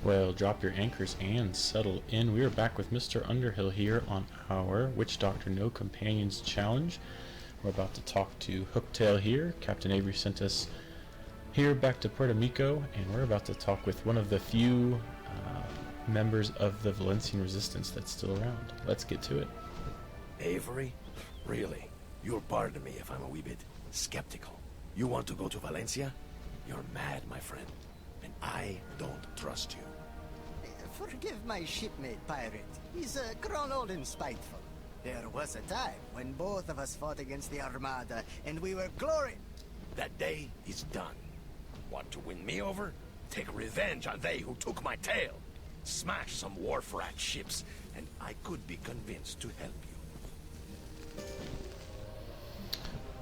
Well, drop your anchors and settle in. We are back with Mr. Underhill here on our Witch Doctor No Companions Challenge. We're about to talk to Hooktail here. Captain Avery sent us here back to Puerto Rico, and we're about to talk with one of the few members of the Valencian resistance that's still around. Let's get to it. Avery? Really? You'll pardon me if I'm a wee bit skeptical. You want to go to Valencia? You're mad, my friend. And I don't trust you. Forgive my shipmate, Pirate. He's grown old and spiteful. There was a time when both of us fought against the Armada, and we were glorious. That day is done. Want to win me over? Take revenge on they who took my tail. Smash some wharf rat ships, and I could be convinced to help you.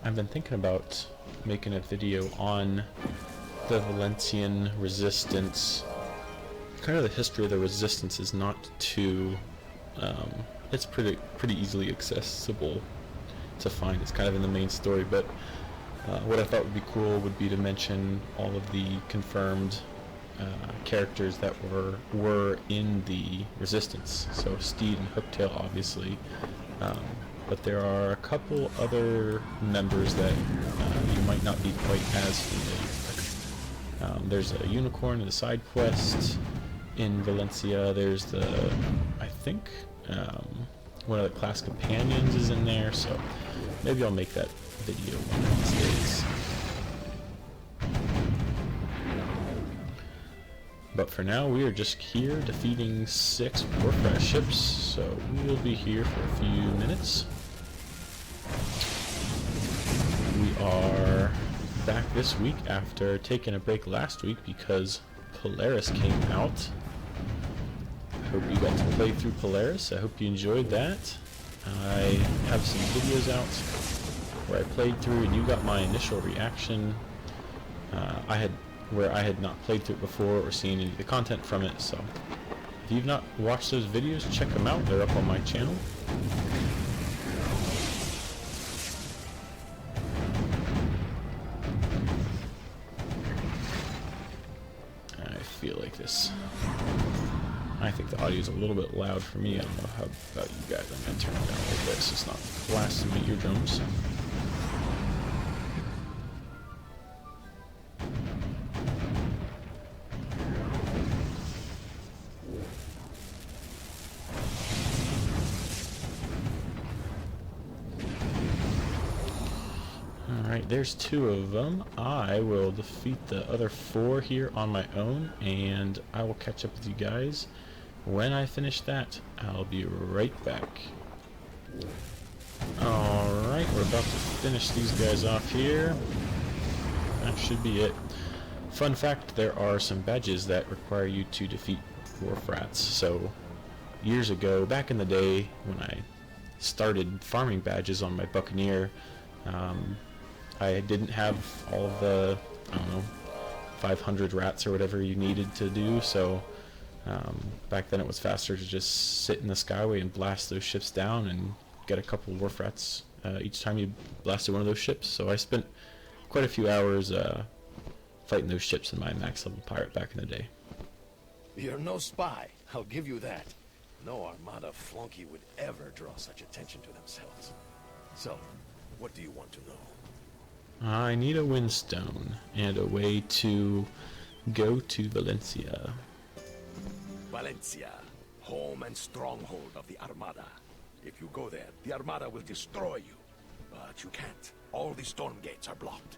I've been thinking about making a video on the Valencian resistance. Kind of the history of the resistance is not too it's pretty easily accessible to find. It's kind of in the main story, but what I thought would be cool would be to mention all of the confirmed characters that were in the resistance. So Steed and Hooktail, obviously, but there are a couple other members that you might not be quite as familiar with. There's a unicorn in the side quest in Valencia. There's I think one of the class companions is in there, so maybe I'll make that video one of these days. But for now, we are just here defeating 6 warfare ships, so we'll be here for a few minutes. We are back this week after taking a break last week because Polaris came out. I hope you got to play through Polaris. I hope you enjoyed that. I have some videos out where I played through and you got my initial reaction. Where I had not played through it before or seen any of the content from it, so if you've not watched those videos, check them out. They're up on my channel. I feel like this. I think the audio is a little bit loud for me. I don't know how about you guys. I'm going to turn it down a little bit so it's not blasting my eardrums. Alright, there's 2 of them. I will defeat the other 4 here on my own, and I will catch up with you guys when I finish that. I'll be right back. Alright, we're about to finish these guys off here. That should be it. Fun fact, there are some badges that require you to defeat wharf rats. So, years ago, back in the day, when I started farming badges on my Buccaneer, I didn't have all of the, I don't know, 500 rats or whatever you needed to do, so back then it was faster to just sit in the skyway and blast those ships down and get a couple wharf rats each time you blasted one of those ships. So I spent quite a few hours fighting those ships in my max level pirate back in the day. You're no spy, I'll give you that. No Armada flunky would ever draw such attention to themselves. So, what do you want to know? I need a windstone and a way to go to Valencia. Valencia, home and stronghold of the Armada. If you go there, the Armada will destroy you. But you can't. All the storm gates are blocked.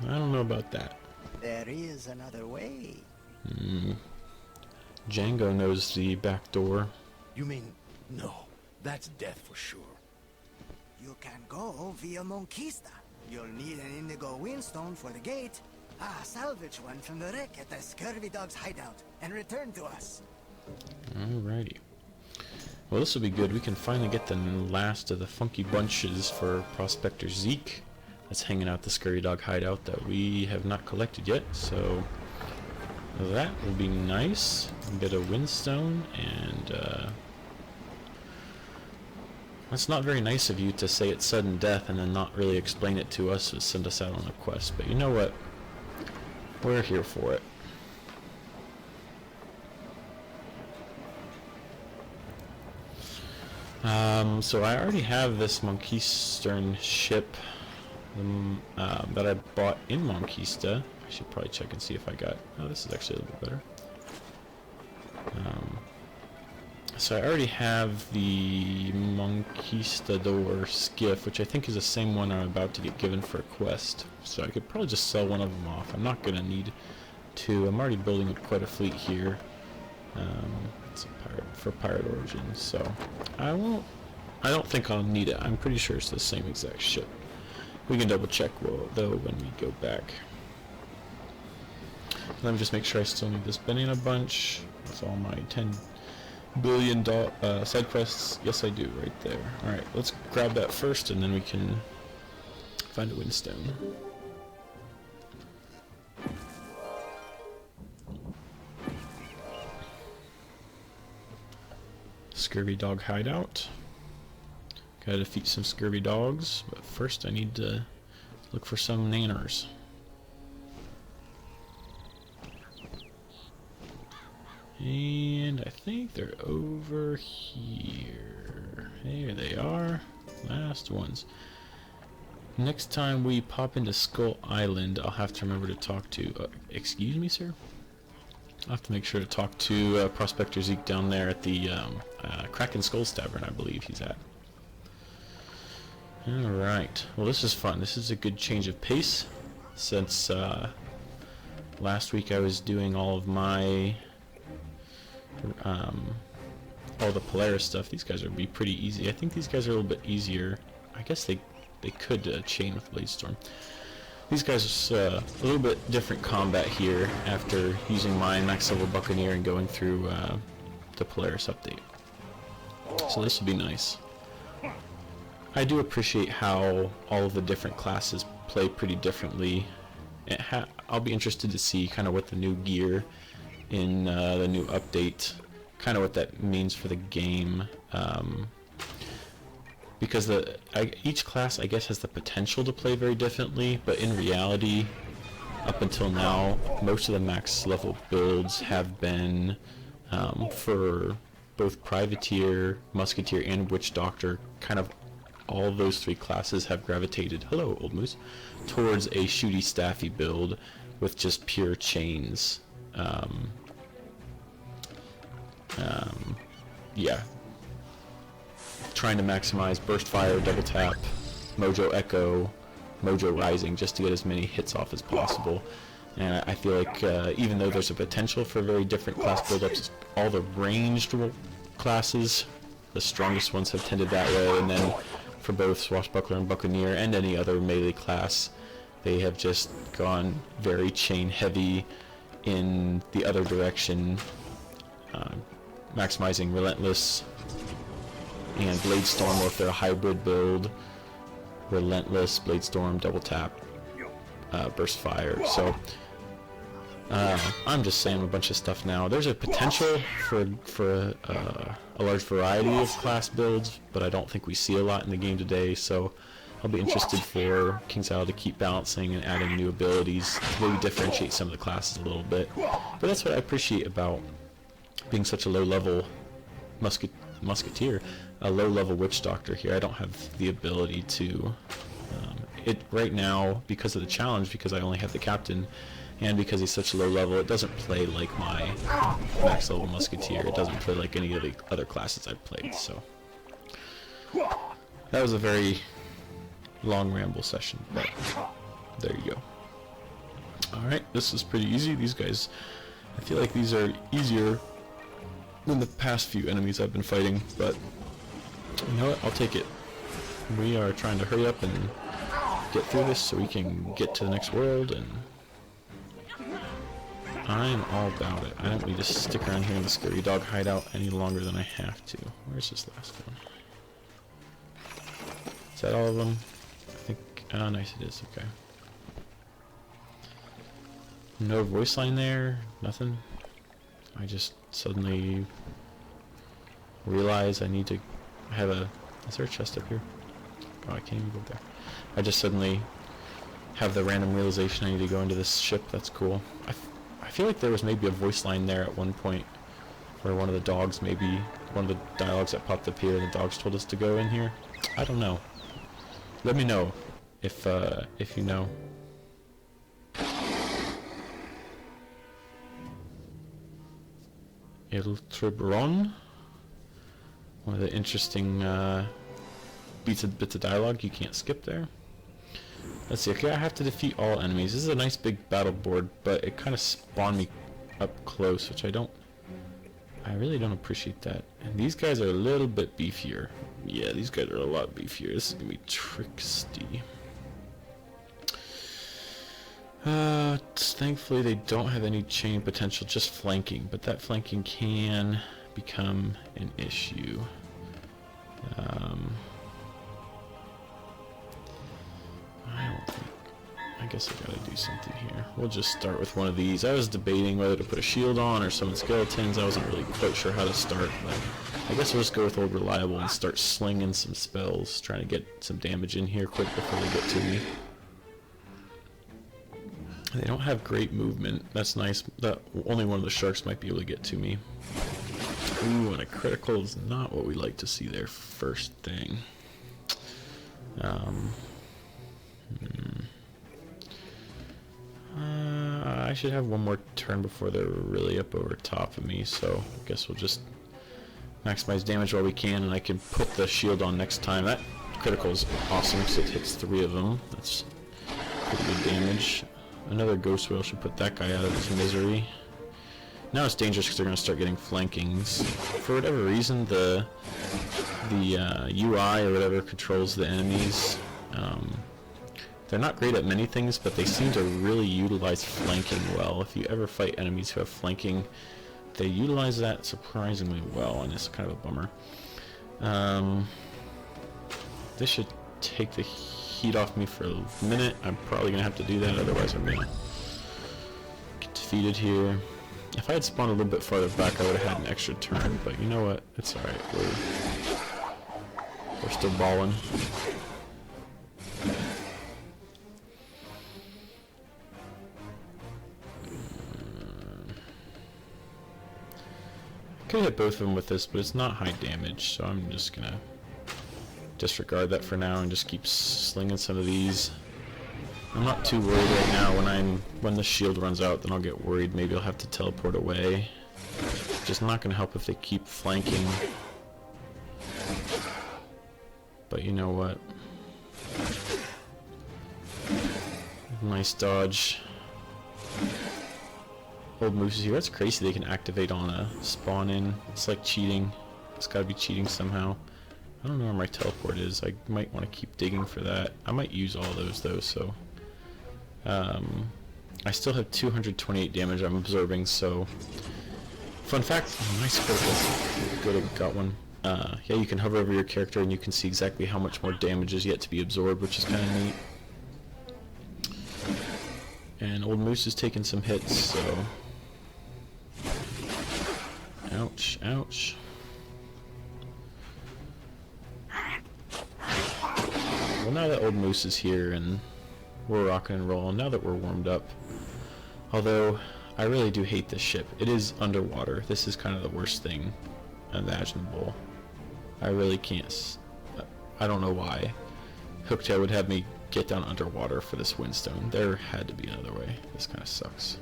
I don't know about that. There is another way. Django knows the back door. You mean, no, that's death for sure. You can go via Monquista. You'll need an indigo windstone for the gate. Salvage one from the wreck at the Scurvy Dog's hideout and return to us. Alrighty. Well, this will be good. We can finally get the last of the funky bunches for Prospector Zeke that's hanging out the Scurvy Dog hideout that we have not collected yet, so that will be nice. We'll get a windstone, and it's not very nice of you to say it's sudden death and then not really explain it to us or send us out on a quest, but you know what? We're here for it. So I already have this Monkeystern ship that I bought in Monkeista. I should probably check and see if I got... Oh, this is actually a little bit better. So I already have the Monkeistador skiff, which I think is the same one I'm about to get given for a quest. So I could probably just sell one of them off. I'm not going to need to. I'm already building up quite a fleet here. It's a pirate origins, so I don't think I'll need it. I'm pretty sure it's the same exact ship. We can double check though when we go back. Let me just make sure I still need this banana bunch. That's all my 10 billion side quests. Yes, I do, right there. Alright, let's grab that first and then we can find a windstone. Scurvy dog hideout. Gotta defeat some scurvy dogs, but first I need to look for some nanners. And I think they're over here. There they are. Last ones. Next time we pop into Skull Island, I'll have to remember to talk to... excuse me, sir? I'll have to make sure to talk to Prospector Zeke down there at the Kraken Skulls Tavern, I believe he's at. Alright. Well, this is fun. This is a good change of pace. Since last week I was doing all of my... all the Polaris stuff. These guys would be pretty easy. I think these guys are a little bit easier. I guess they could chain with Bladestorm. These guys a little bit different combat here after using my max level Buccaneer and going through the Polaris update. So this would be nice. I do appreciate how all of the different classes play pretty differently. I'll be interested to see kind of what the new gear in the new update, kind of what that means for the game. Because each class, I guess, has the potential to play very differently, but in reality, up until now, most of the max level builds have been for both Privateer, Musketeer, and Witch Doctor. Kind of all of those three classes have gravitated, hello, Old Moose, towards a shooty staffy build with just pure chains. Yeah. Trying to maximize Burst Fire, Double Tap, Mojo Echo, Mojo Rising, just to get as many hits off as possible. And I feel like even though there's a potential for very different class build-ups, all the ranged classes, the strongest ones have tended that way, and then for both Swashbuckler and Buccaneer and any other melee class, they have just gone very chain heavy in the other direction, maximizing Relentless and Bladestorm, or if they're a hybrid build, Relentless, Bladestorm, Double Tap, Burst Fire. So I'm just saying a bunch of stuff now. There's a potential for a large variety of class builds, but I don't think we see a lot in the game today, so I'll be interested for KingsIsle to keep balancing and adding new abilities to maybe differentiate some of the classes a little bit. But that's what I appreciate about being such a low-level Musketeer, a low-level Witch Doctor here. I don't have the ability to... it right now, because of the challenge, because I only have the Captain, and because he's such a low level, it doesn't play like my max level Musketeer. It doesn't play like any of the other classes I've played, so... That was a very long ramble session, but there you go. Alright, this is pretty easy. These guys, I feel like these are easier than the past few enemies I've been fighting, but you know what, I'll take it. We are trying to hurry up and get through this so we can get to the next world, and I'm all about it. I don't need to stick around here in the scary dog hideout any longer than I have to. Where's this last one? Is that all of them? I think, oh nice, it is, okay. No voice line there, nothing. I just suddenly realize I need to have a... Is there a chest up here? Oh, I can't even go there. I just suddenly have the random realization I need to go into this ship. That's cool. I feel like there was maybe a voice line there at one point. Or one of the dogs, maybe. One of the dialogues that popped up here, and the dogs told us to go in here. I don't know. Let me know if you know. El Tribron. One of the interesting bits of dialogue you can't skip there. Let's see. Okay, I have to defeat all enemies. This is a nice big battle board, but it kind of spawned me up close, which I really don't appreciate that. And these guys are a little bit beefier. Yeah, these guys are a lot beefier. This is gonna be tricksty. Thankfully they don't have any chain potential, just flanking, but that flanking can become an issue. I guess I gotta do something here. We'll just start with one of these. I was debating whether to put a shield on or summon skeletons. I wasn't really quite sure how to start, but I guess we'll just go with Old Reliable and start slinging some spells, trying to get some damage in here quick before they get to me. They don't have great movement. That's nice. Only one of the sharks might be able to get to me. Ooh, and a critical is not what we like to see there first thing. I should have one more turn before they're really up over top of me, so I guess we'll just maximize damage while we can, and I can put the shield on next time. That critical is awesome because it hits 3 of them. That's pretty good damage. Another ghost whale should put that guy out of his misery. Now it's dangerous because they're going to start getting flankings. For whatever reason, the UI or whatever controls the enemies. They're not great at many things, but they seem to really utilize flanking well. If you ever fight enemies who have flanking, they utilize that surprisingly well, and it's kind of a bummer. This should take the heat off me for a minute. I'm probably going to have to do that, otherwise I'm going to get defeated here. If I had spawned a little bit farther back, I would have had an extra turn, but you know what? It's alright. We're still balling. I could hit both of them with this, but it's not high damage, so I'm just gonna disregard that for now and just keep slinging some of these. I'm not too worried right now. When the shield runs out, then I'll get worried. Maybe I'll have to teleport away. Just not gonna help if they keep flanking. But you know what? Nice dodge. Old moose is here. That's crazy they can activate on a spawn in. It's like cheating. It's gotta be cheating somehow. I don't know where my teleport is. I might want to keep digging for that. I might use all those though, so I still have 228 damage I'm absorbing, so fun fact, nice critical. Good, I got one. Yeah, you can hover over your character and you can see exactly how much more damage is yet to be absorbed, which is kind of neat. And Old Moose is taking some hits, so ouch, ouch. Well, now that Old Moose is here and we're rocking and rolling, now that we're warmed up, although I really do hate this ship. It is underwater. This is kind of the worst thing imaginable. I really can't. I don't know why Hooktail would have me get down underwater for this windstone. There had to be another way. This kind of sucks.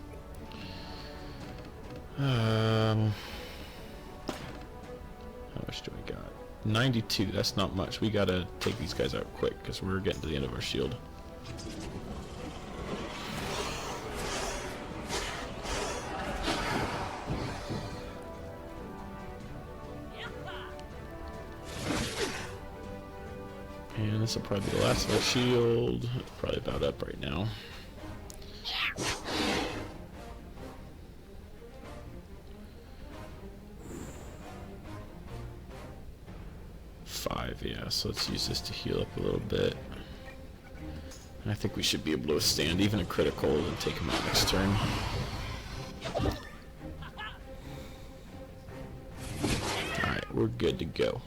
How much do we got? 92. That's not much. We gotta take these guys out quick because we're getting to the end of our shield. And this will probably be the last of our shield. It's probably about up right now. Yeah, so let's use this to heal up a little bit. And I think we should be able to withstand even a critical and take him out next turn. Alright, we're good to go.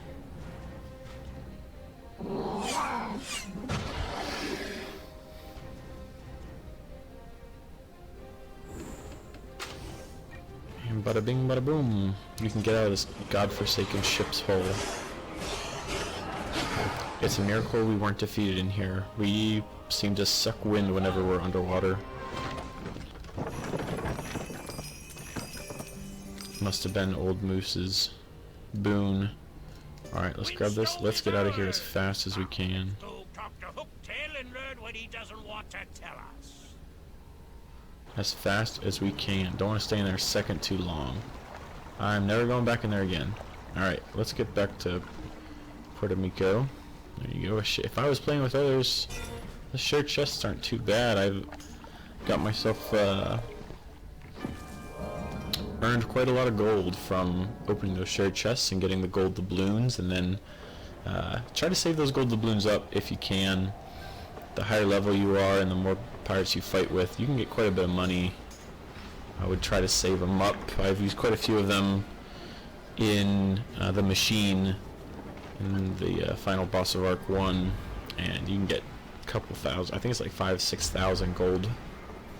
And by Bada bing, bada boom. You can get out of this godforsaken ship's hull. It's a miracle we weren't defeated in here. We seem to suck wind whenever we're underwater. Must have been Old Moose's boon. Alright, let's grab this. Let's get out of here as fast as we can. As fast as we can. Don't want to stay in there a second too long. I'm never going back in there again. Alright, let's get back to Puerto Rico. There you go. If I was playing with others, the shared chests aren't too bad. I've got myself earned quite a lot of gold from opening those shared chests and getting the gold doubloons, and then try to save those gold doubloons up if you can. The higher level you are and the more pirates you fight with, you can get quite a bit of money. I would try to save them up. I've used quite a few of them in the machine in the final boss of Arc 1, and you can get a couple thousand, I think it's like 5,000-6,000 gold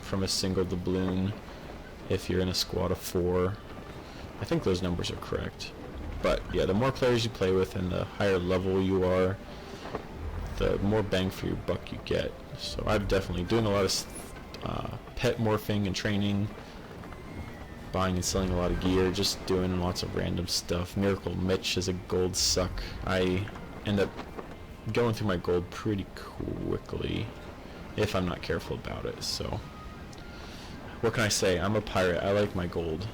from a single doubloon if you're in a squad of 4. I think those numbers are correct. But yeah, the more players you play with and the higher level you are, the more bang for your buck you get. So I'm definitely doing a lot of pet morphing and training, buying and selling a lot of gear, just doing lots of random stuff. Miracle Mitch is a gold suck. I end up going through my gold pretty quickly if I'm not careful about it. So what can I say? I'm a pirate. I like my gold.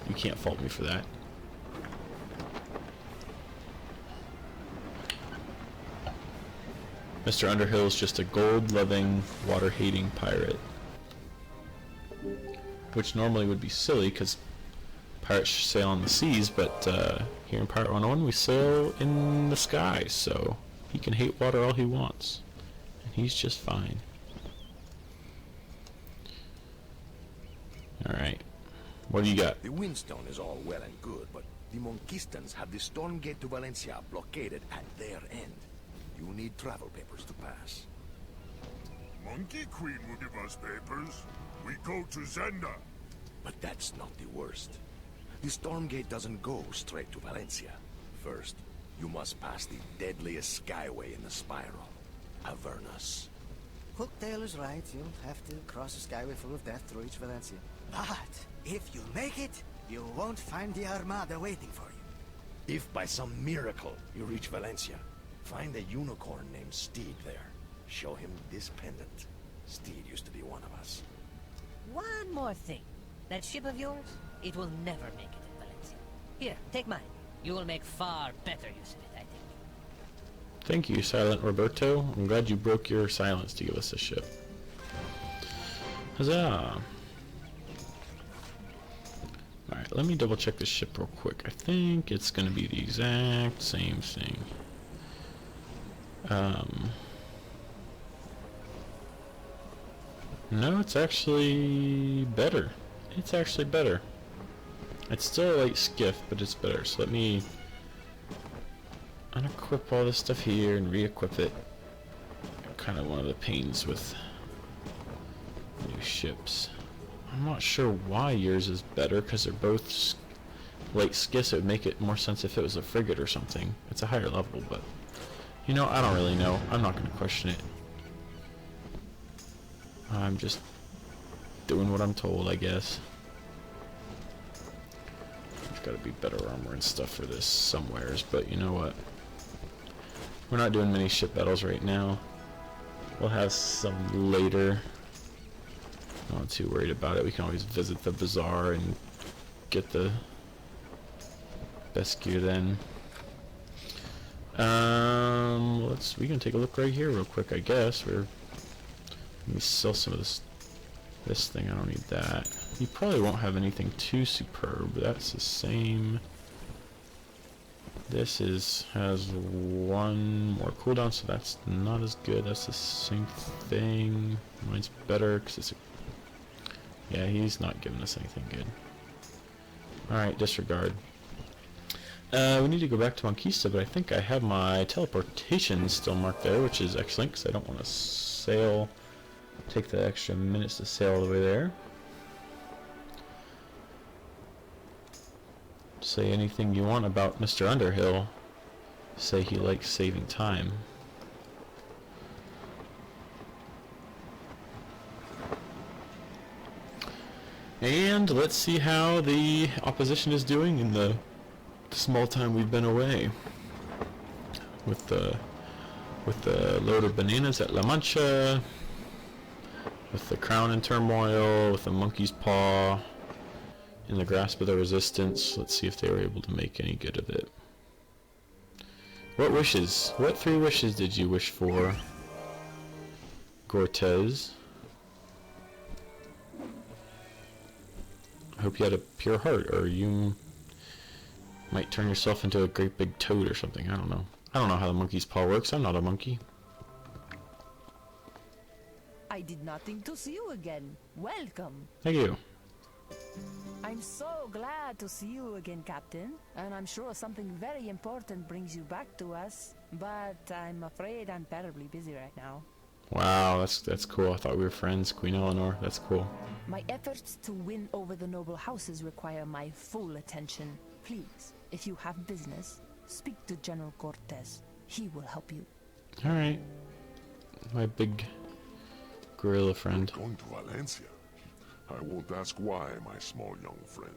You can't fault me for that. Mr. Underhill's just a gold-loving, water-hating pirate. Which normally would be silly, because pirates sail on the seas, but here in Pirate101 we sail in the sky, so he can hate water all he wants. And he's just fine. Alright. What do you got? The Windstone is all well and good, but the Monquistans have the storm gate to Valencia blockaded at their end. You need travel papers to pass. Monkey Queen will give us papers. We go to Zenda. But that's not the worst. The storm gate doesn't go straight to Valencia. First, you must pass the deadliest skyway in the spiral, Avernus. Hooktail is right. You'll have to cross a skyway full of death to reach Valencia. But if you make it, you won't find the Armada waiting for you. If by some miracle you reach Valencia, find a unicorn named Steed there. Show him this pendant. Steed used to be one of us. One more thing. That ship of yours, it will never make it in Valencia. Here, take mine. You will make far better use of it, I think. Thank you, Silent Roberto. I'm glad you broke your silence to give us a ship. Huzzah! Alright, let me double check this ship real quick. I think it's going to be the exact same thing. No, it's actually better. It's actually better. It's still a light skiff, but it's better. So let me unequip all this stuff here and re-equip it. Kind of one of the pains with new ships. I'm not sure why yours is better, because they're both light skiffs. It would make it more sense if it was a frigate or something. It's a higher level, but you know, I don't really know. I'm not going to question it. I'm just doing what I'm told, I guess. There's got to be better armor and stuff for this somewheres, but you know what? We're not doing many ship battles right now. We'll have some later. I'm not too worried about it. We can always visit the bazaar and get the best gear then. We can take a look right here real quick, I guess. Let me sell some of this thing. I don't need that. You probably won't have anything too superb. That's the same. This has one more cooldown, so that's not as good. That's the same thing. Mine's better because it's yeah, he's not giving us anything good. Alright, disregard. We need to go back to Monquista, but I think I have my teleportation still marked there, which is excellent because I don't want to sail, take the extra minutes to sail all the way there. Say anything you want about Mr. Underhill. Say he likes saving time. And let's see how the opposition is doing in the small time we've been away. With the load of bananas at La Mancha, with the crown in turmoil, with the monkey's paw in the grasp of the resistance. Let's see if they were able to make any good of it. What wishes? What 3 wishes did you wish for, Cortez? I hope you had a pure heart, or you might turn yourself into a great big toad or something. I don't know. I don't know how the monkey's paw works. I'm not a monkey. I did not think to see you again. Welcome. Thank you. I'm so glad to see you again, Captain. And I'm sure something very important brings you back to us. But I'm afraid I'm terribly busy right now. Wow, that's cool. I thought we were friends, Queen Eleanor. That's cool. My efforts to win over the noble houses require my full attention. Please, if you have business, speak to General Cortez. He will help you. Alright. My big gorilla friend. Going to Valencia? I won't ask why, my small young friend.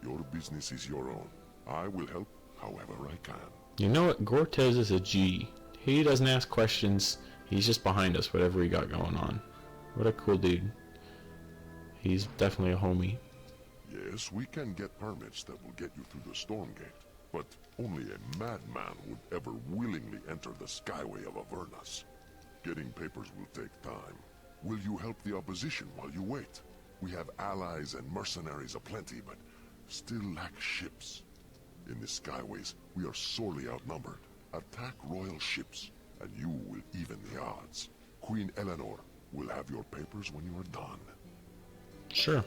Your business is your own. I will help however I can. You know what? Cortez is a G. He doesn't ask questions. He's just behind us, whatever we got going on. What a cool dude. He's definitely a homie. Yes, we can get permits that will get you through the storm gate. But only a madman would ever willingly enter the skyway of Avernus. Getting papers will take time. Will you help the opposition while you wait? We have allies and mercenaries aplenty, but still lack ships. In the skyways, we are sorely outnumbered. Attack royal ships, and you will even the odds. Queen Eleanor will have your papers when you are done. Sure.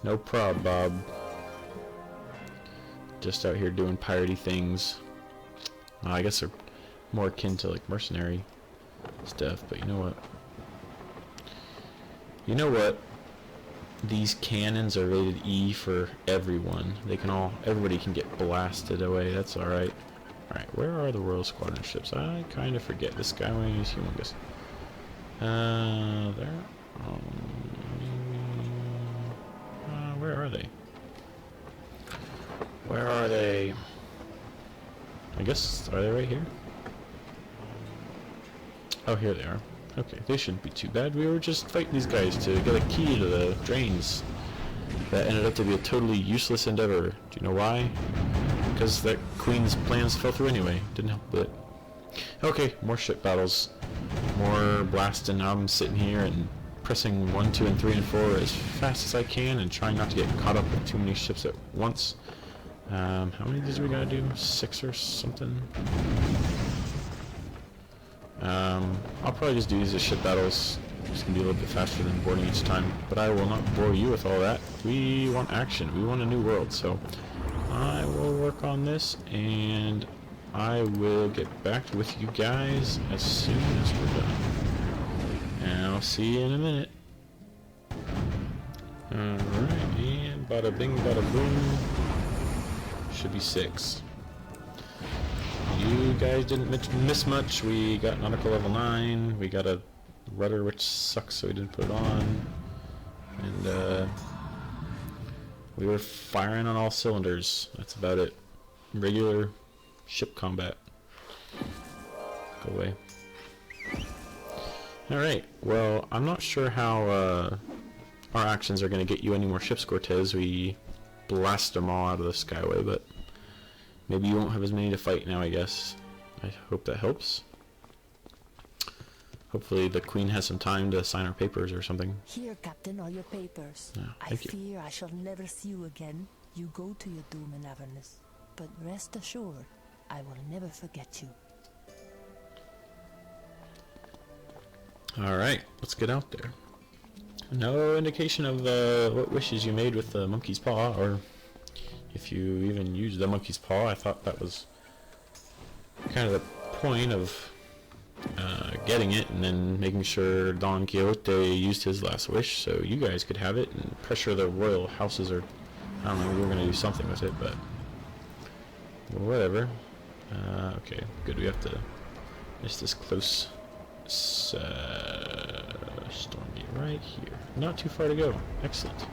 No prob, Bob. Just out here doing piratey things. I guess they're more akin to like mercenary stuff, but you know what? You know what? These cannons are rated E for everyone. Everybody can get blasted away. That's alright. Alright, where are the Royal Squadron ships? I kind of forget. The Skyway is humongous. There. Where are they? Where are they? I guess, are they right here? Oh, here they are. Okay, they shouldn't be too bad. We were just fighting these guys to get a key to the drains. That ended up to be a totally useless endeavor. Do you know why? Because that queen's plans fell through anyway. Didn't help a bit. Okay, more ship battles. More blasting. I'm sitting here and pressing 1, 2, and 3, and 4 as fast as I can and trying not to get caught up with too many ships at once. How many of these we gotta do? 6 or something? I'll probably just do these as ship battles. It's gonna be a little bit faster than boarding each time, but I will not bore you with all that. We want action. We want a new world, so I will work on this, and I will get back with you guys as soon as we're done. And I'll see you in a minute. Alright, and bada bing, bada boom. Should be 6. You guys didn't miss much. We got nautical level 9. We got a rudder, which sucks, so we didn't put it on. And we were firing on all cylinders. That's about it. Regular ship combat. Go away. Alright, well, I'm not sure how our actions are going to get you any more ships, Cortez. We blast them all out of the skyway, but maybe you won't have as many to fight now, I guess. I hope that helps. Hopefully the Queen has some time to sign our papers or something. Here, Captain, are your papers. I fear I shall never see you again. You go to your doom in Avernus. But rest assured, I will never forget you. Alright, let's get out there. No indication of what wishes you made with the monkey's paw, or if you even used the monkey's paw. I thought that was kind of the point of getting it, and then making sure Don Quixote used his last wish so you guys could have it and pressure the royal houses or I don't know, we were gonna do something with it, but whatever. Okay, good. We have to miss this close storm gate right here. Not too far to go. Excellent.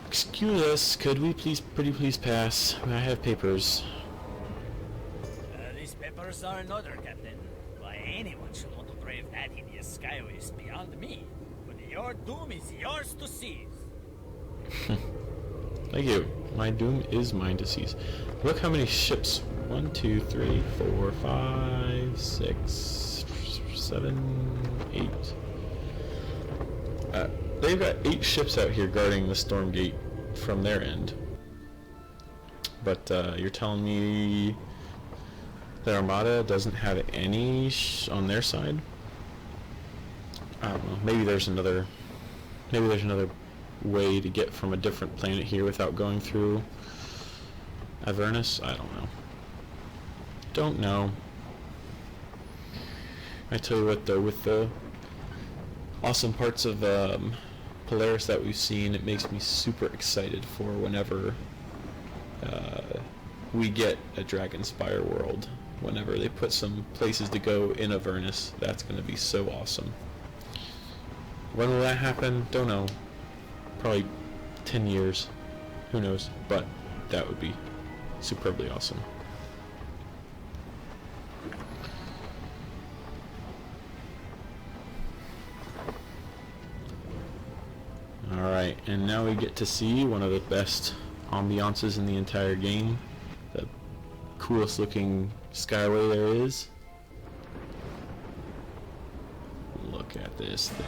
Excuse us, could we pretty please pass? I have papers. These papers are in order, Captain. Why anyone should want to brave that hideous skyway is beyond me. But your doom is yours to seize. Thank you. My doom is mine to seize. Look how many ships. 1, 2, 3, 4, 5, 6, 7, 8. They've got 8 ships out here guarding the storm gate from their end. But you're telling me the Armada doesn't have any on their side? I don't know. Maybe there's another way to get from a different planet here without going through Avernus. I don't know. Don't know. I tell you what though, with the awesome parts of Polaris that we've seen, it makes me super excited for whenever we get a Dragonspire world. Whenever they put some places to go in Avernus, that's going to be so awesome. When will that happen? Don't know. Probably 10 years. Who knows? But that would be superbly awesome. Alright, and now we get to see one of the best ambiances in the entire game. The coolest looking skyway there is. Look at this thing.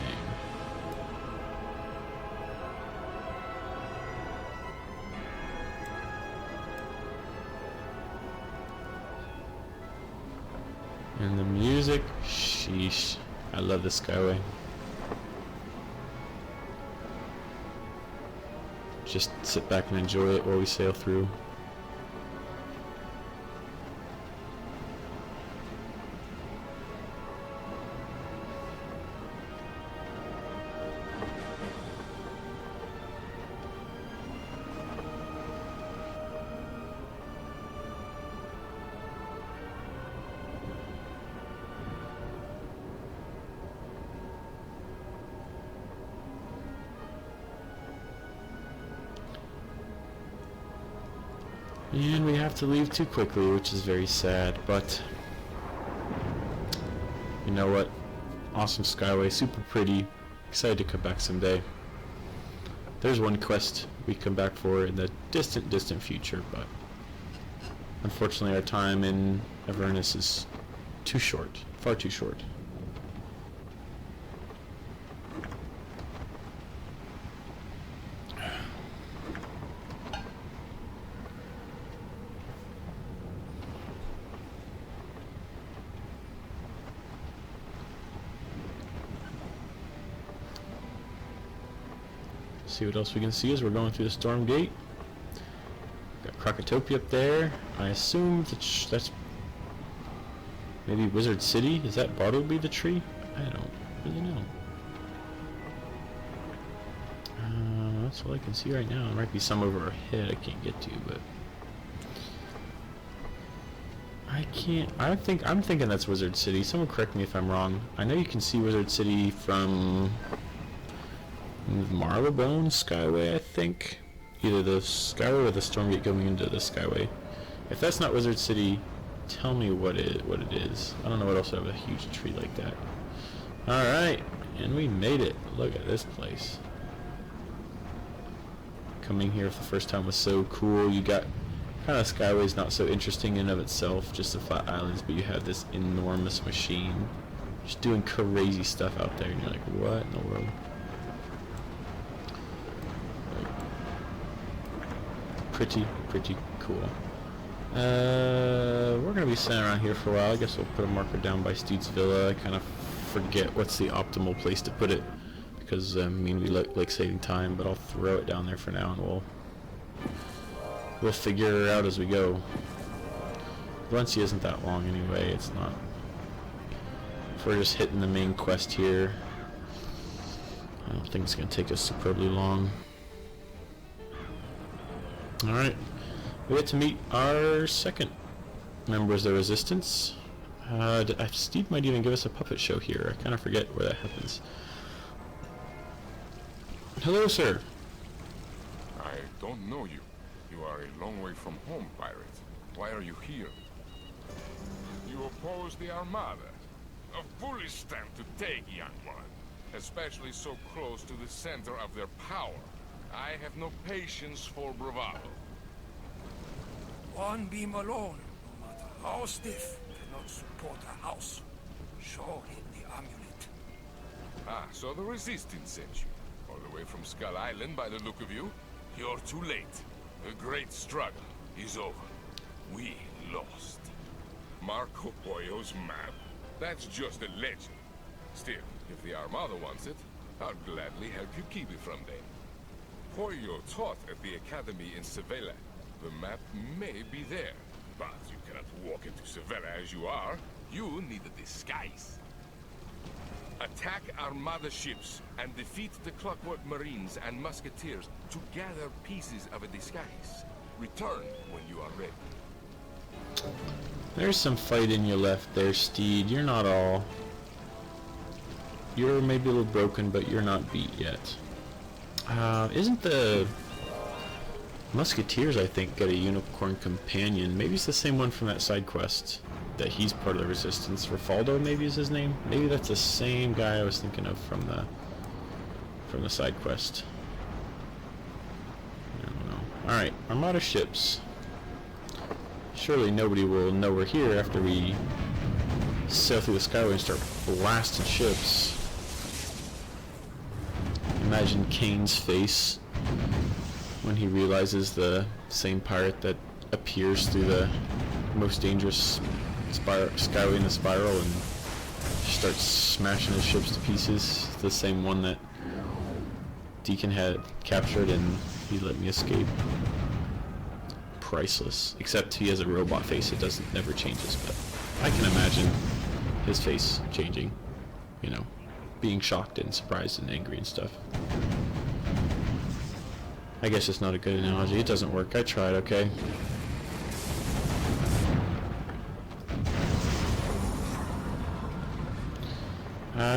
And the music, sheesh. I love this skyway. Just sit back and enjoy it while we sail through. And we have to leave too quickly, which is very sad, but you know what? Awesome skyway, super pretty. Excited to come back someday. There's one quest we come back for in the distant future, but unfortunately our time in Avernus is too short, far too short. See what else we can see as we're going through the storm gate. Got Krakatopia up there. I assume that's maybe Wizard City. Is that Bartleby the tree? I don't really know. That's all I can see right now. There might be some over our head I can't get to, but I can't. I'm thinking that's Wizard City. Someone correct me if I'm wrong. I know you can see Wizard City from Marylebone Skyway, I think. Either the Skyway or the Stormgate going into the Skyway. If that's not Wizard City, tell me what it is. I don't know what else would have a huge tree like that. Alright, and we made it. Look at this place. Coming here for the first time was so cool. You got kind of Skyway's not so interesting in of itself, just the flat islands, but you have this enormous machine just doing crazy stuff out there, and you're like, what in the world? Pretty cool. We're gonna be sitting around here for a while. I guess we'll put a marker down by Steed's Villa. I kind of forget what's the optimal place to put it because I mean we like saving time, but I'll throw it down there for now, and we'll figure it out as we go. Valencia isn't that long anyway. It's not. If we're just hitting the main quest here, I don't think it's gonna take us superbly long. Alright. We get to meet our second members of the Resistance. Steve might even give us a puppet show here. I kind of forget where that happens. Hello, sir. I don't know you. You are a long way from home, pirate. Why are you here? You oppose the Armada. A foolish stand to take, young one. Especially so close to the center of their power. I have no patience for bravado. One beam alone, no matter how stiff, cannot support a house. Show him the amulet. Ah, so the Resistance sent you. All the way from Skull Island by the look of you. You're too late. The great struggle is over. We lost. Marco Pollo's map. That's just a legend. Still, if the Armada wants it, I'll gladly help you keep it from them. Pollo taught at the academy in Sevilla. The map may be there, but you cannot walk into Sevilla as you are. You need a disguise. Attack Armada ships and defeat the Clockwork Marines and Musketeers to gather pieces of a disguise. Return when you are ready. There's some fight in your left there, Steed. You're not all... You're maybe a little broken, but you're not beat yet. Isn't the... Musketeers, I think, get a unicorn companion. Maybe it's the same one from that side quest. That he's part of the Resistance. Rafaldo, maybe is his name? Maybe that's the same guy I was thinking of from the side quest. I don't know. Alright, Armada ships. Surely nobody will know we're here after we sail through the skyway and start blasting ships. Imagine Kane's face when he realizes the same pirate that appears through the most dangerous skyway in the spiral and starts smashing his ships to pieces. The same one that Deacon had captured and he let me escape. Priceless. Except he has a robot face. It never changes, but I can imagine his face changing. You know, being shocked and surprised and angry and stuff. I guess it's not a good analogy. It doesn't work. I tried, okay?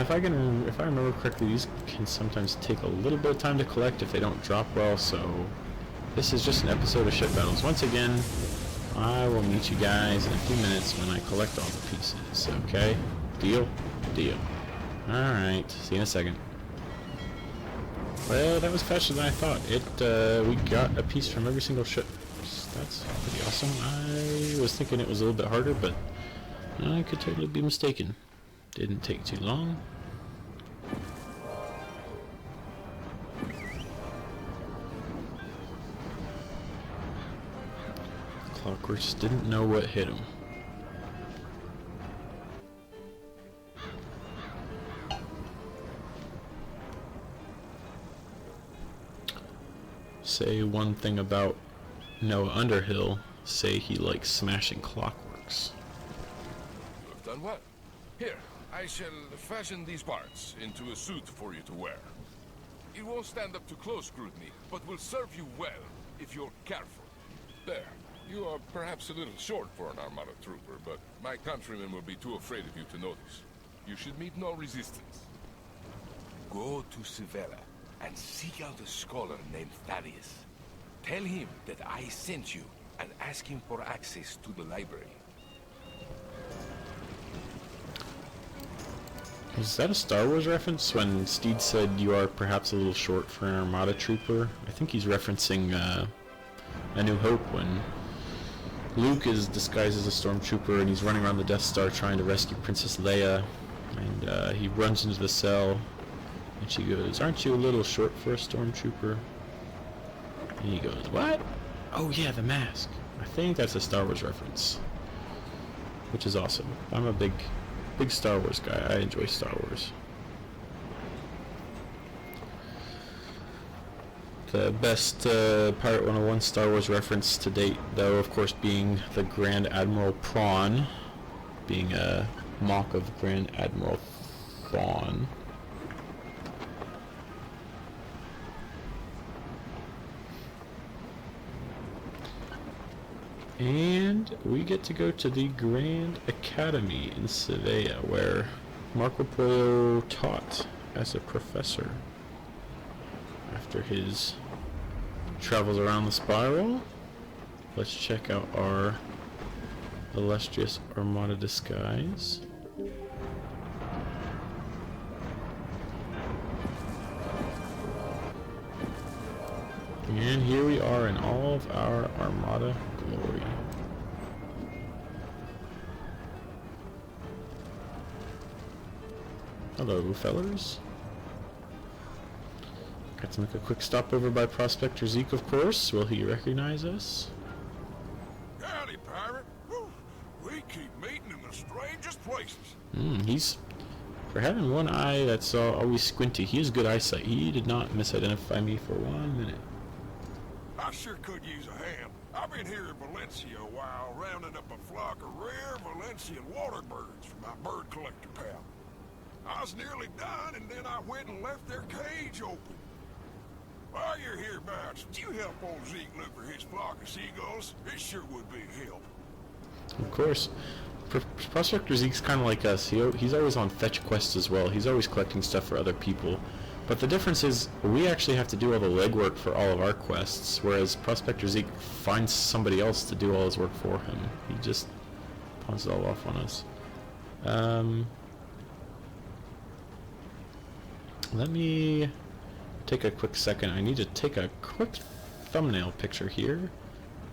If I remember correctly, these can sometimes take a little bit of time to collect if they don't drop well, so this is just an episode of Ship Battles. Once again, I will meet you guys in a few minutes when I collect all the pieces, okay? Deal? Deal. Alright, see you in a second. Well, that was faster than I thought. We got a piece from every single ship. That's pretty awesome. I was thinking it was a little bit harder, but I could totally be mistaken. Didn't take too long. Clockwork just didn't know what hit him. Say one thing about Noah Underhill, say he likes smashing clockworks. You have done well. Here, I shall fashion these parts into a suit for you to wear. It won't stand up to close scrutiny, but will serve you well if you're careful. There. You are perhaps a little short for an Armada trooper, but my countrymen will be too afraid of you to notice. You should meet no resistance. Go to Sevilla and seek out a scholar named Thaddeus. Tell him that I sent you and ask him for access to the library. Is that a Star Wars reference when Steed said you are perhaps a little short for an Armada trooper? I think he's referencing A New Hope when Luke is disguised as a stormtrooper and he's running around the Death Star trying to rescue Princess Leia, and he runs into the cell and she goes, "Aren't you a little short for a stormtrooper?" And he goes, "What? Oh yeah, the mask." I think that's a Star Wars reference, which is awesome. I'm a big Star Wars guy. I enjoy Star Wars. The best Pirate 101 Star Wars reference to date, though, of course, being the Grand Admiral Prawn, being a mock of Grand Admiral Thrawn. And we get to go to the Grand Academy in Sevilla, where Marco Polo taught as a professor after his travels around the spiral. Let's check out our illustrious Armada disguise. And here we are in all of our Armada glory. Hello, fellers. Got to make a quick stop over by Prospector Zeke, of course. Will he recognize us? Howdy, pirate. Whew. We keep meeting in the strangest places. He's... For having one eye that's always squinty, he has good eyesight. He did not misidentify me for 1 minute. I sure could use a hand. I've been here in Valencia a while, rounding up a flock of rare Valencian water birds for my bird collector pal. I was nearly done, and then I went and left their cage open. While you're hereabouts, would you help old Zeke look for his flock of seagulls? It sure would be a help. Of course. Prospector Zeke's kind of like us. He's always on fetch quests as well. He's always collecting stuff for other people. But the difference is, we actually have to do all the legwork for all of our quests, whereas Prospector Zeke finds somebody else to do all his work for him. He just pawns it all off on us. Let me take a quick second. I need to take a quick thumbnail picture here,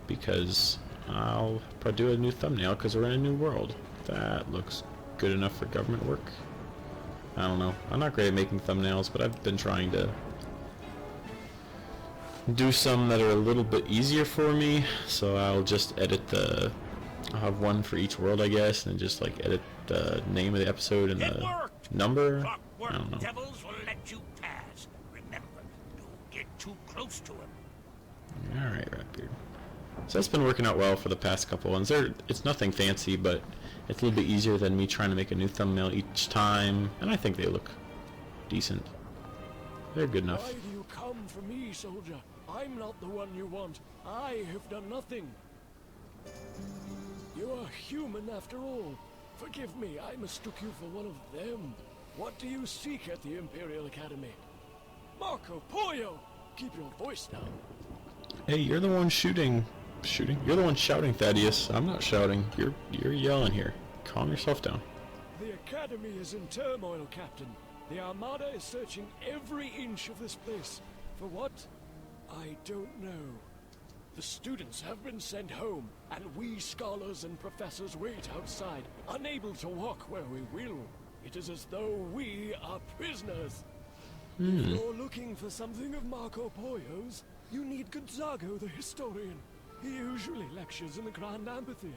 because I'll probably do a new thumbnail because we're in a new world. That looks good enough for government work. I don't know. I'm not great at making thumbnails, but I've been trying to do some that are a little bit easier for me. So I'll just edit the... I'll have one for each world, I guess, and just like edit the name of the episode and the number. Clockwork I don't know. devils will let you pass. Remember, don't get too close to him. Alright, Ratbeard. So that's been working out well for the past couple ones. It's nothing fancy, but it's a little bit easier than me trying to make a new thumbnail each time, and I think they look decent. They're good enough. Why do you come for me, soldier? I'm not the one you want. I have done nothing. You are human after all. Forgive me, I mistook you for one of them. What do you seek at the Imperial Academy? Marco Pollo! Keep your voice down. Hey, you're the one shooting. You're the one shouting, Thaddeus. I'm not shouting. You're yelling here. Calm yourself down. The Academy is in turmoil, Captain. The Armada is searching every inch of this place. For what? I don't know. The students have been sent home, and we scholars and professors wait outside, unable to walk where we will. It is as though we are prisoners. If you're looking for something of Marco Pollo's, you need Gonzago the historian. He usually lectures in the Grand Amphitheater.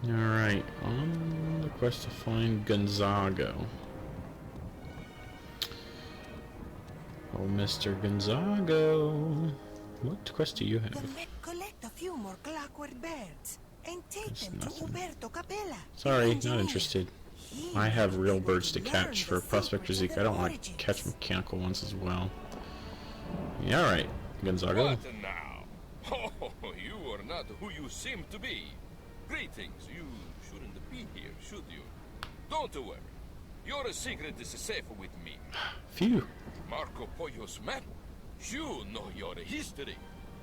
Alright, on the quest to find Gonzago. Oh, Mr. Gonzago. What quest do you have? Collect a few more clockwork birds and take them to Uberto Capella. Sorry, not interested. I have real birds to catch for Prospector Zeke. I don't want to catch mechanical ones as well. Yeah, alright, Gonzago. What now? Oh, you are not who you seem to be. Greetings, you shouldn't be here, should you? Don't worry. Your secret is safe with me. Phew. Marco Pollo's map? You know your history.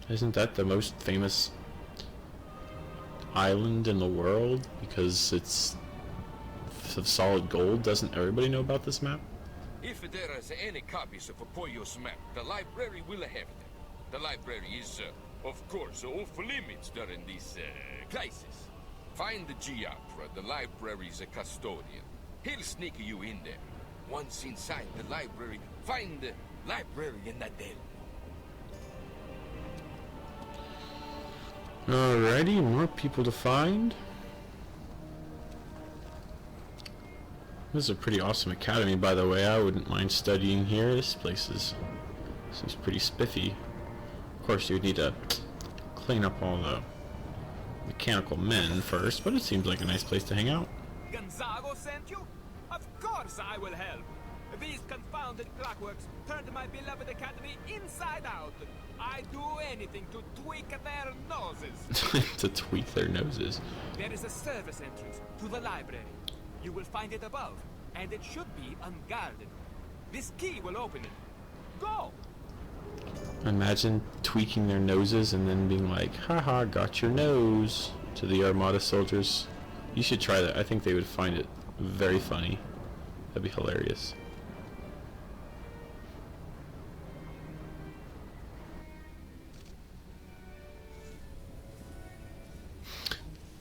Isn't that the most famous island in the world? Because it's of solid gold. Doesn't everybody know about this map? If there is any copies of Pollo's map, the library will have them. The library is, of course, off limits during this crisis. Find the Giapra, the library's custodian. He'll sneak you in there. Once inside the library, find the librarian Adele. Alrighty, more people to find. This is a pretty awesome academy, by the way. I wouldn't mind studying here. This place seems pretty spiffy. Of course, you would need to clean up all the mechanical men first, but it seems like a nice place to hang out. Gonzago sent you? Of course I will help. These confounded clockworks turned my beloved academy inside out. I do anything to tweak their noses. To tweak their noses. There is a service entrance to the library. You will find it above, and it should be unguarded. This key will open it. Go! Imagine tweaking their noses and then being like, haha, got your nose, to the Armada soldiers. You should try that. I think they would find it very funny. That'd be hilarious.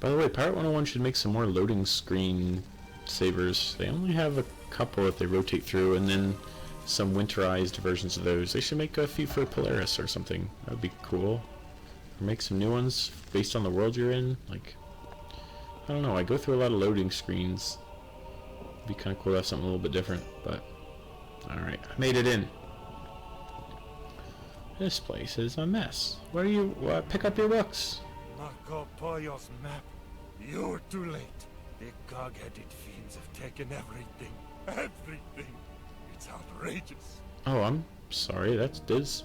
By the way, Pirate101 should make some more loading screen savers. They only have a couple that they rotate through, and then some winterized versions of those. They should make a few for Polaris or something. That would be cool. Or make some new ones based on the world you're in. Like, I don't know, I go through a lot of loading screens. It'd be kind of cool to have something a little bit different, but... Alright, I made it in. This place is a mess. Where are you? Pick up your books. Marco Pollo's map. You're too late. The cog-headed fiends have taken everything. Everything. It's outrageous. Oh, I'm sorry. That is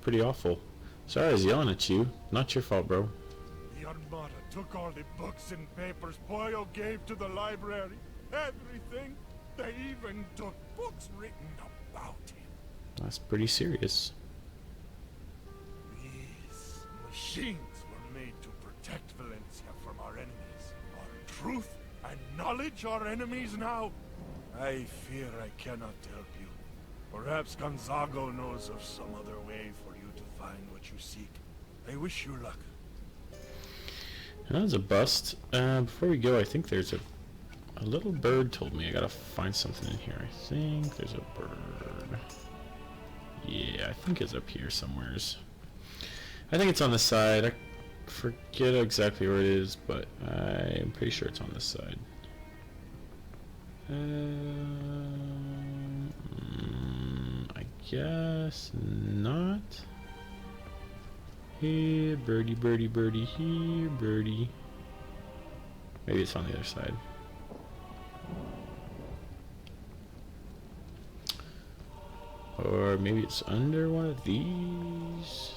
pretty awful. Sorry I was yelling at you. Not your fault, bro. The Armada took all the books and papers Pollo gave to the library. Everything. They even took books written about him. That's pretty serious. These machines were made to protect Valencia from our enemies. Our truth and knowledge are enemies now. I fear I cannot help you. Perhaps Gonzago knows of some other way for you to find what you seek. I wish you luck. That was a bust. Before we go, I think there's a little bird told me I gotta find something in here. I think there's a bird. Yeah, I think it's up here somewheres. I think it's on the side. I forget exactly where it is, but I'm pretty sure it's on this side. I guess not. Here, birdie, birdie, birdie, here, birdie. Maybe it's on the other side. Or maybe it's under one of these.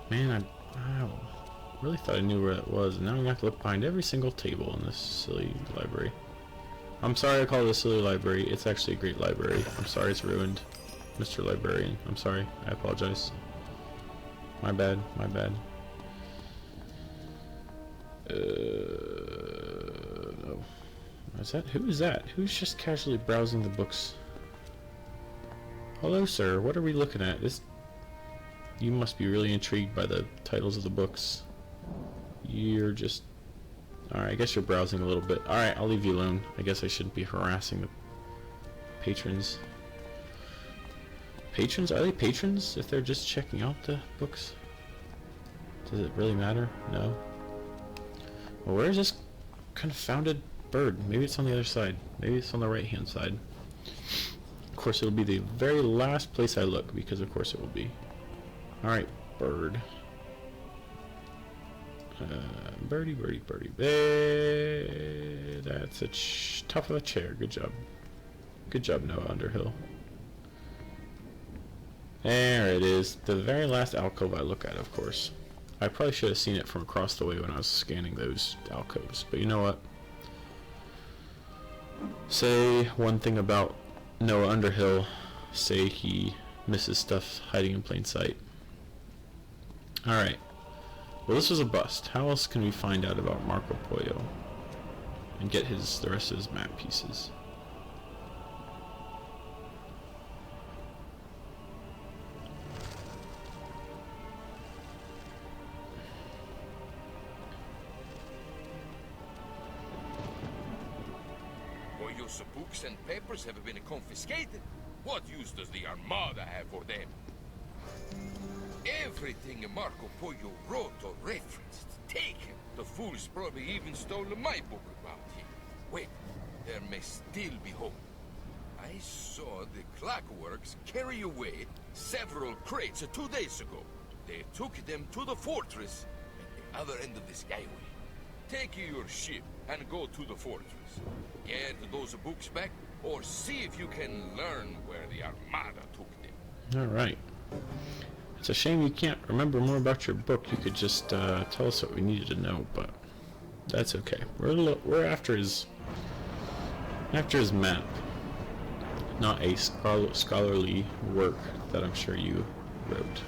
Man, I really thought I knew where it was, and now I'm gonna have to look behind every single table in this silly library. I'm sorry I call it a silly library. It's actually a great library. I'm sorry it's ruined, Mr. Librarian. I'm sorry. I apologize. My bad. My bad. No. Is that? Who is that? Who's just casually browsing the books? Hello, sir. What are we looking at? You must be really intrigued by the titles of the books. You're just... Alright, I guess you're browsing a little bit. Alright, I'll leave you alone. I guess I shouldn't be harassing the patrons. Patrons? Are they patrons if they're just checking out the books? Does it really matter? No. Well, where is this confounded bird? Maybe it's on the other side. Maybe it's on the right-hand side. Of course, it'll be the very last place I look, because of course it will be. Alright, bird. Birdie, birdie, birdie. That's a top of a chair. Good job. Good job, Noah Underhill. There it is. The very last alcove I look at, of course. I probably should have seen it from across the way when I was scanning those alcoves. But you know what? Say one thing about Noah Underhill. Say he misses stuff hiding in plain sight. Alright. Well, this was a bust. How else can we find out about Marco Pollo and get the rest of his map pieces? Pollo's books and papers have been confiscated. What use does the Armada have for them? Everything Marco Pollo wrote or referenced, taken. The fools probably even stole my book about him. Wait, there may still be hope. I saw the clockworks carry away several crates 2 days ago. They took them to the fortress at the other end of the skyway. Take your ship and go to the fortress. Get those books back, or see if you can learn where the Armada took them. Alright. It's a shame you can't remember more about your book. You could just tell us what we needed to know, but that's okay. We're after his map, not a scholarly work that I'm sure you wrote.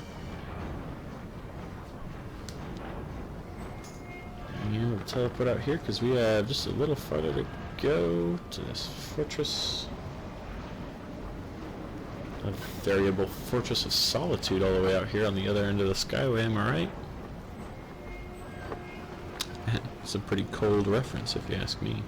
And we'll teleport out here because we have just a little farther to go to this fortress. A variable fortress of solitude all the way out here on the other end of the skyway, am I right? It's a pretty cold reference if you ask me.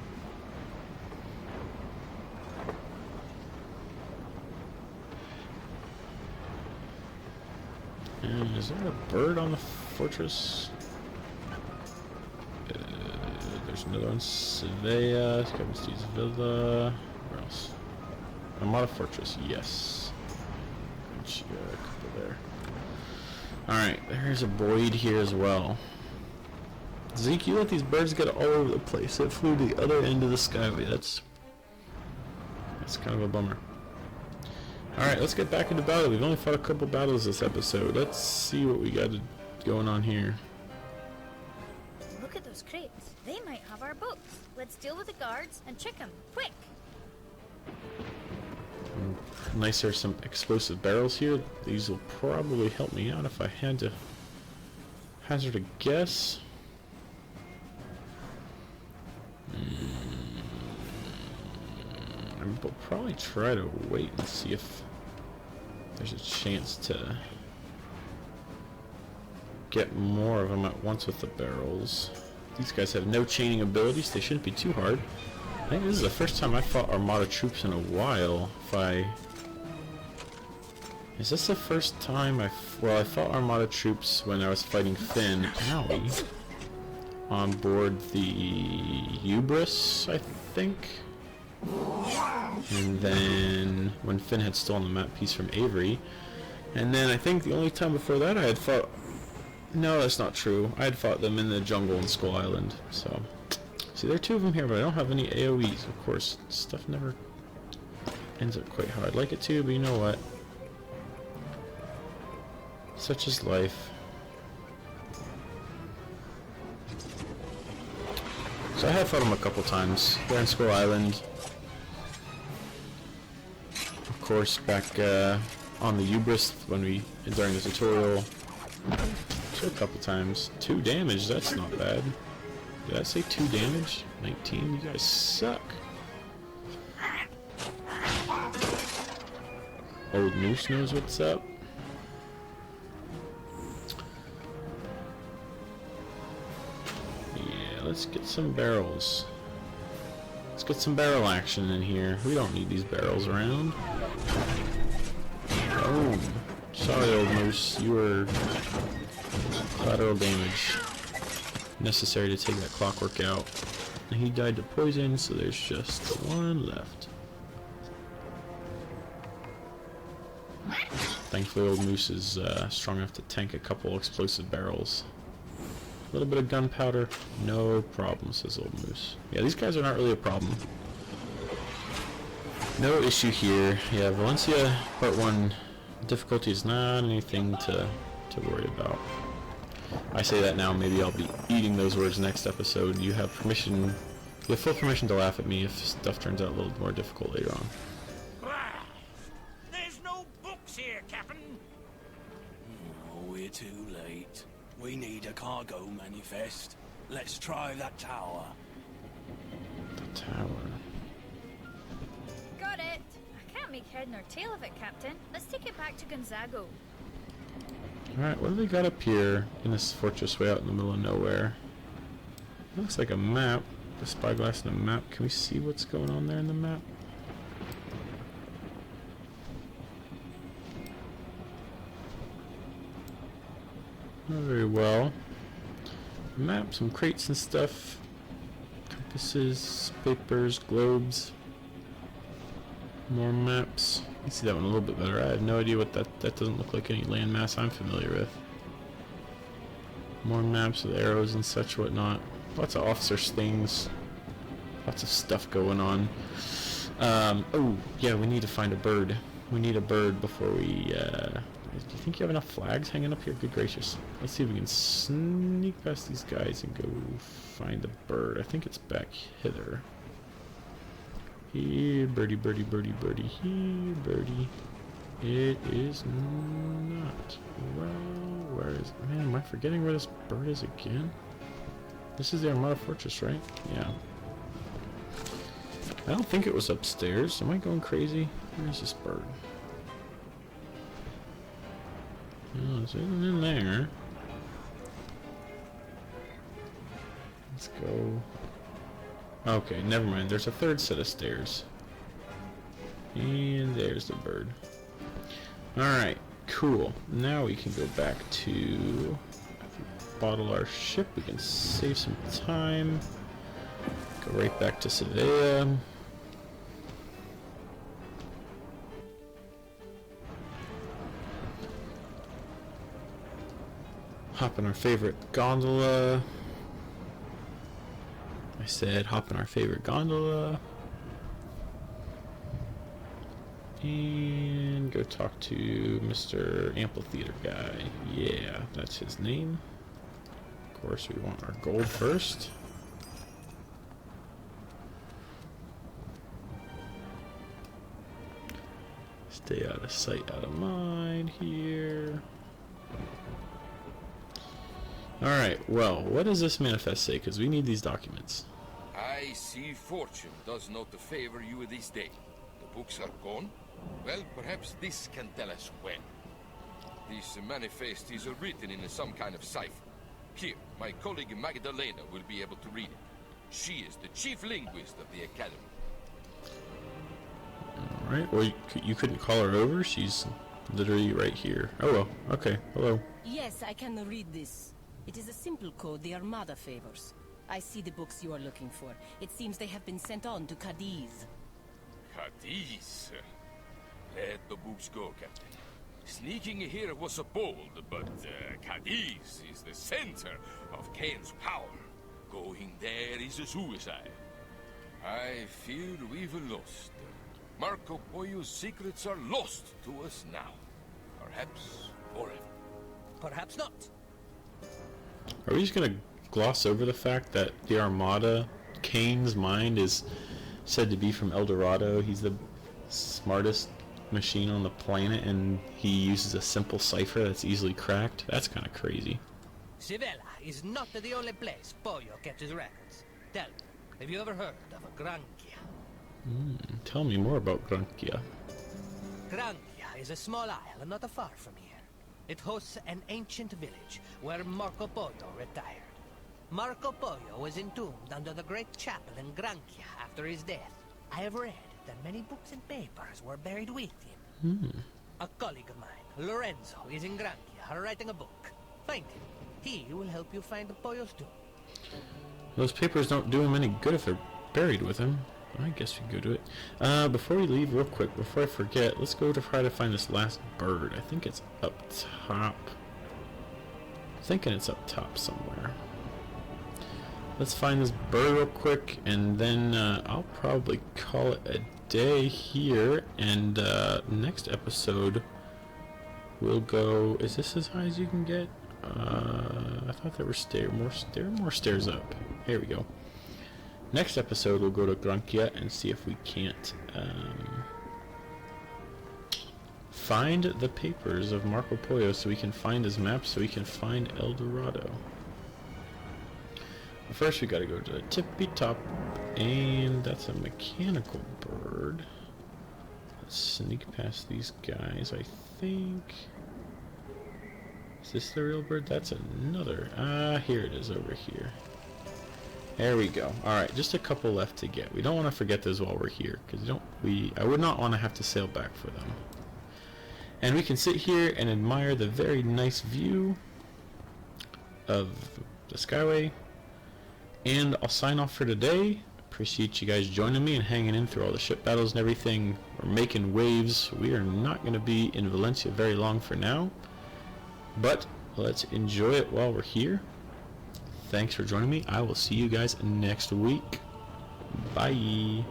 And is there a bird on the fortress? There's another one. Sevilla, Steve's Villa. Where else? Armada Fortress, yes. A couple there. Alright, there's a Boyd here as well. Zeke, you let these birds get all over the place. It flew to the other end of the skyway. That's kind of a bummer. Alright, let's get back into battle. We've only fought a couple battles this episode. Let's see what we got going on here. Look at those crates. They might have our books. Let's deal with the guards and check them. Quick! Nice, there's some explosive barrels here. These will probably help me out if I had to hazard a guess. We'll probably try to wait and see if there's a chance to get more of them at once with the barrels. These guys have no chaining abilities. They shouldn't be too hard. I think this is the first time I fought Armada troops in a while. Is this the first time I fought Armada troops when I was fighting Finn, owie, on board the Hubris, I think. And then when Finn had stolen the map piece from Avery. And then I think the only time before that I had fought... No, that's not true. I had fought them in the jungle in Skull Island. So, see, there are two of them here, but I don't have any AoEs. Of course, stuff never ends up quite how I'd like it to, but you know what? Such is life. So I have fought them a couple times. They're in Skull Island. Of course, back on the Hubris during the tutorial. So a couple times. 2 damage, that's not bad. Did I say 2 damage? 19? You guys suck. Old Moose knows what's up. Yeah, let's get some barrels. Let's get some barrel action in here. We don't need these barrels around. Boom. Sorry, Old Moose. You were collateral damage necessary to take that clockwork out. And he died to poison, so there's just the one left. Thankfully, Old Moose is strong enough to tank a couple explosive barrels. A little bit of gunpowder, no problem, says Old Moose. Yeah, these guys are not really a problem. No issue here. Yeah, Valencia Part 1 difficulty is not anything to worry about. I say that now, maybe I'll be eating those words next episode. You have permission, you have full permission to laugh at me if stuff turns out a little more difficult later on. There's no books here, Captain. Oh, we're too late. We need a cargo manifest. Let's try that tower. The tower. Got it. I can't make head nor tail of it, Captain. Let's take it back to Gonzago. Alright, what do they got up here in this fortress way out in the middle of nowhere? Looks like a map. The spyglass and a map. Can we see what's going on there in the map? Not very well. Map, some crates and stuff. Compasses, papers, globes. More maps. You can see that one a little bit better. I have no idea what that doesn't look like any landmass I'm familiar with. More maps with arrows and such whatnot. Lots of officer things. Lots of stuff going on. Oh, yeah, we need to find a bird. We need a bird before we, do you think you have enough flags hanging up here? Good gracious. Let's see if we can sneak past these guys and go find the bird. I think it's back hither. Here, birdie, birdie, birdie, birdie. Here, birdie. It is not. Well, where is it? Man, am I forgetting where this bird is again? This is the Armada Fortress, right? Yeah. I don't think it was upstairs. Am I going crazy? Where's this bird? Oh, it isn't in there. Let's go. Okay, never mind. There's a third set of stairs. And there's the bird. Alright, cool. Now we can go back to bottle our ship. We can save some time. Go right back to Sevilla. Hop in our favorite gondola. I said hop in our favorite gondola. And go talk to Mr. Amphitheater guy. Yeah, that's his name. Of course, we want our gold first. Stay out of sight, out of mind here. Alright, well, what does this manifest say? Because we need these documents. I see fortune does not favor you this day. The books are gone. Well, perhaps this can tell us when. This manifest is written in some kind of cipher. Here, my colleague Magdalena will be able to read it. She is the chief linguist of the Academy. Alright, well, you couldn't call her over? She's literally right here. Oh well, okay, hello. Yes, I can read this. It is a simple code the Armada favors. I see the books you are looking for. It seems they have been sent on to Cadiz. Cadiz? Let the books go, Captain. Sneaking here was bold, but Cadiz is the center of Kane's power. Going there is a suicide. I fear we've lost. Marco Pollo's secrets are lost to us now. Perhaps forever. Perhaps not. Are we just gonna gloss over the fact that the Armada, Kane's mind is said to be from El Dorado? He's the smartest machine on the planet, and he uses a simple cipher that's easily cracked? That's kind of crazy. Sevilla is not the only place Pollo kept his records. Tell me, have you ever heard of Grankia? Tell me more about Grankia. Grankia is a small isle not far from here. It hosts an ancient village where Marco Pollo retired. Marco Pollo was entombed under the great chapel in Grankia after his death. I have read that many books and papers were buried with him. A colleague of mine, Lorenzo, is in Grankia writing a book. Find him. He will help you find Pollo's tomb. Those papers don't do him any good if they're buried with him. I guess we can go do it. Before we leave, real quick, before I forget, let's go to try to find this last bird. I think it's up top. I'm thinking it's up top somewhere. Let's find this bird real quick, and then I'll probably call it a day here. And next episode, we'll go. Is this as high as you can get? I thought there were more stairs up. Here we go. Next episode, we'll go to Grankia and see if we can't find the papers of Marco Pollo, so we can find his map, so we can find El Dorado. But first, we gotta go to the tippy top, and that's a mechanical bird. Let's sneak past these guys, I think. Is this the real bird? That's another. Here it is over here. There we go. Alright, just a couple left to get. We don't want to forget those while we're here, because I would not want to have to sail back for them. And we can sit here and admire the very nice view of the Skyway. And I'll sign off for today. Appreciate you guys joining me and hanging in through all the ship battles and everything. We're making waves. We are not going to be in Valencia very long for now, but let's enjoy it while we're here. Thanks for joining me. I will see you guys next week. Bye.